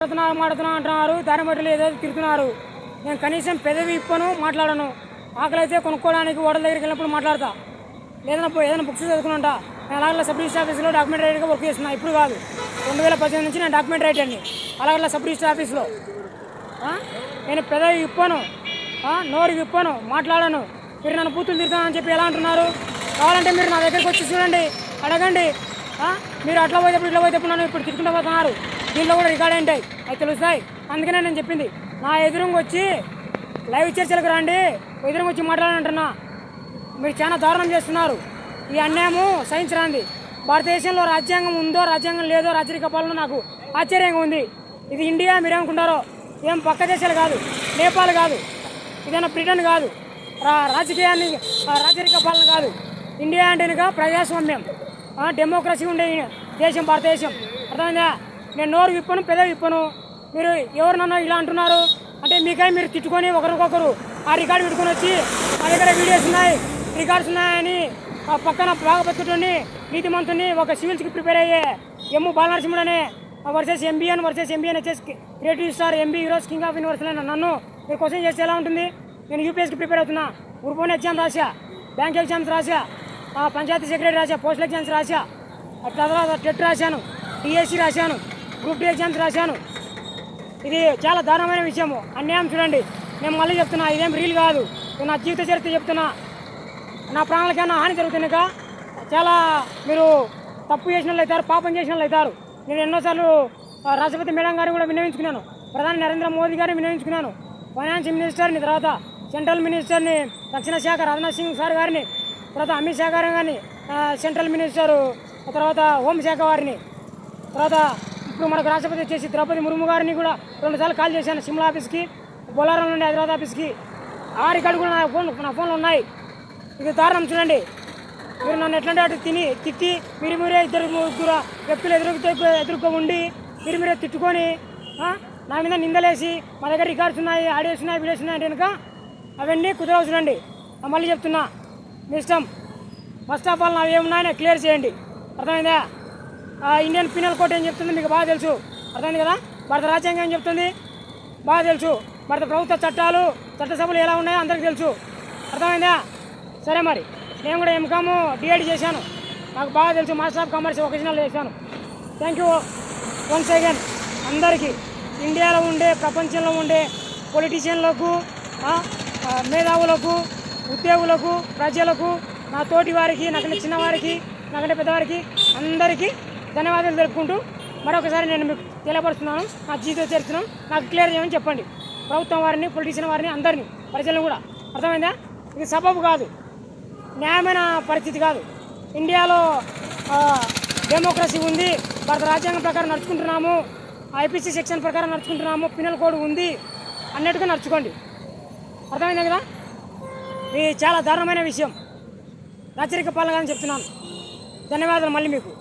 మాడుతున్నా అంటున్నారు, దారి మట్టులు ఏదో తిరుగుతున్నారు. నేను కనీసం పెదవి ఇప్పను, మాట్లాడను. ఆకలి అయితే కొనుక్కోవడానికి హోటల్ దగ్గరికి వెళ్ళినప్పుడు మాట్లాడతా, ఏదైనా బుక్స్ చదువుకున్నా. నేను అలాగే సబ్ రిజిస్టర్ ఆఫీస్లో డాక్యుమెంట్ రైటర్గా వర్క్ చేస్తున్నా. ఇప్పుడు కాదు, 2018 నుంచి నేను డాక్యుమెంట్ రైటర్ని అలాగే సబ్ రిజిస్టర్ ఆఫీస్లో. నేను పెదవి ఇప్పను, నోరు విప్పను, మాట్లాడను. మీరు నన్ను పూతులు తిరుగుతానని చెప్పి ఎలా అంటున్నారు? కావాలంటే మీరు నా దగ్గరికి వచ్చి చూడండి, అడగండి. మీరు అట్లా పోయేటప్పుడు ఇట్లా పోయేటప్పుడు నన్ను ఇప్పుడు తిట్టుకుంటూ పోతున్నారు. దీంట్లో కూడా రికార్డ్ ఏంటాయి, అవి తెలుస్తాయి. అందుకనే నేను చెప్పింది, నా ఎదురుగా వచ్చి లైవ్ చర్చలకు రండి, ఎదురుగా వచ్చి మాట్లాడాలంటున్నా. మీరు చాలా దారుణం చేస్తున్నారు. ఈ అన్యాయము సహించరాంది. భారతదేశంలో రాజ్యాంగం ఉందో రాజ్యాంగం లేదో రాజరిక పాలన నాకు ఆశ్చర్యంగా ఉంది. ఇది ఇండియా మీరేమనుకుంటారో, ఏం పక్క దేశాలు కాదు, నేపాల్ కాదు, ఇదైనా బ్రిటన్ కాదు, రాజరిక పాలన కాదు. ఇండియా అంటేనుగా ప్రజాస్వామ్యం, డెమోక్రసీ ఉండే దేశం భారతదేశం. అర్థమైందా? నేను నోరు విప్పను, పెదవి విప్పను. మీరు ఎవరినన్నా ఇలా అంటున్నారు అంటే మీకై మీరు తిట్టుకొని ఒకరికొకరు ఆ రికార్డు పెట్టుకొని వచ్చి మా దగ్గర వీడియోస్ ఉన్నాయి, రికార్డ్స్ ఉన్నాయని పక్కన బాగా బతుకుని నీతిమంతుని ఒక సివిల్స్కి ప్రిపేర్ అయ్యే ఎమ్ము బాలనరసింహుడు అనే వర్సెస్ ఎంబీఎన్ వచ్చేసి creative star MB heroes king of university నన్ను మీరు క్వశ్చన్ చేస్తే ఎలా ఉంటుంది? నేను యూపీఎస్కి ప్రిపేర్ అవుతున్నా, గ్రూప్ 1 ఎగ్జామ్స్ రాసా, బ్యాంక్ ఎగ్జామ్స్ రాసా, పంచాయతీ సెక్రటరీ రాసా, పోస్టల్ ఎగ్జామ్స్ రాసా, తర్వాత టెట్ రాశాను, టీఎస్సీ రాశాను, గ్రూప్ 2 ఎగ్జామ్స్ రాశాను. ఇది చాలా దారుణమైన విషయము, అన్యాయం. చూడండి, నేను మళ్ళీ చెప్తున్నా, ఇదేం రీల్ కాదు, నేను నా జీవిత చరిత్ర చెప్తున్నా. నా ప్రాణాలకైనా హాని జరుగుతున్నాక చాలా మీరు తప్పు చేసిన వాళ్ళు అవుతారు, పాపం చేసిన వాళ్ళు అవుతారు. నేను ఎన్నోసార్లు రాష్ట్రపతి మేడం గారిని కూడా విన్నవించుకున్నాను, ప్రధాని నరేంద్ర మోదీ గారిని విన్నవించుకున్నాను, ఫైనాన్స్ మినిస్టర్ని, తర్వాత సెంట్రల్ మినిస్టర్ని, రక్షణ శాఖ రాజ్నాథ్ సింగ్ సార్ గారిని, తర్వాత అమిత్ షా గారిని కానీ, సెంట్రల్ మినిస్టరు, తర్వాత హోంశాఖ వారిని, తర్వాత ఇప్పుడు మనకు రాష్ట్రపతి వచ్చేసి ద్రౌపది ముర్ము గారిని కూడా 2 సార్లు కాల్ చేశాను. సిమ్లా ఆఫీస్కి, బొలారం నుండి హైదరాబాద్ ఆఫీస్కి. ఆ రికార్డు కూడా నా ఫోన్లో ఉన్నాయి. ఇది దారుణం. చూడండి, మీరు నన్ను ఎట్లంటే అటు తిట్టి మీరే ఇద్దరు వ్యక్తులు ఎదురుగా ఉండి మీరే తిట్టుకొని నా మీద నిందలేసి మా దగ్గర రికార్డ్స్ ఉన్నాయి, ఆడియోస్ ఉన్నాయి, వీడియోస్ ఉన్నాయి అంటే కనుక అవన్నీ కుదరవు. చూడండి, మళ్ళీ చెప్తున్నా, మీ ఇష్టం. ఫస్ట్ ఆఫ్ ఆల్ నావి ఏమున్నాయని క్లియర్ చేయండి. అర్థమైందా? ఇండియన్ పీనల్ కోడ్ ఏం చెప్తుంది మీకు బాగా తెలుసు, అర్థమైంది కదా? భారత రాజ్యాంగం ఏం చెప్తుంది బాగా తెలుసు. భారత ప్రభుత్వ చట్టాలు, చట్టసభలు ఎలా ఉన్నాయో అందరికీ తెలుసు. అర్థమైందా? సరే, మరి నేను కూడా ఎంకామ్ డిఎడ్ చేశాను, నాకు బాగా తెలుసు. మాస్టర్ ఆఫ్ కామర్స్ ఒకేషనల్ చేశాను. థ్యాంక్ యూ వన్స్ అగైన్ అందరికీ. ఇండియాలో ఉండే, ప్రపంచంలో ఉండే పొలిటీషియన్లకు, మేధావులకు, ఉద్యోగులకు, ప్రజలకు, నా తోటి వారికి, నాకంటే చిన్నవారికి, నాకంటే పెద్దవారికి అందరికీ ధన్యవాదాలు తెలుపుకుంటూ మరొకసారి నేను మీకు తెలియపరుస్తున్నాను. నా జీవిత చరిత్రను నాకు క్లియర్ చేయమని చెప్పండి, ప్రభుత్వం వారిని, పొలిటీషియన్ వారిని, అందరినీ, ప్రజలను కూడా. అర్థమైందా? ఇది సబబు కాదు, న్యాయమైన పరిస్థితి కాదు. ఇండియాలో డెమోక్రసీ ఉంది, భారత రాజ్యాంగం ప్రకారం నడుచుకుంటున్నాము, ఐపీసీ సెక్షన్ ప్రకారం నడుచుకుంటున్నాము, పినల్ కోడ్ ఉంది అన్నట్టుగా నడుచుకోండి. అర్థమైందా కదా? ఇది చాలా దారుణమైన విషయం, రాచరిక పాలన అని చెప్తున్నాను. ధన్యవాదాలు మళ్ళీ మీకు.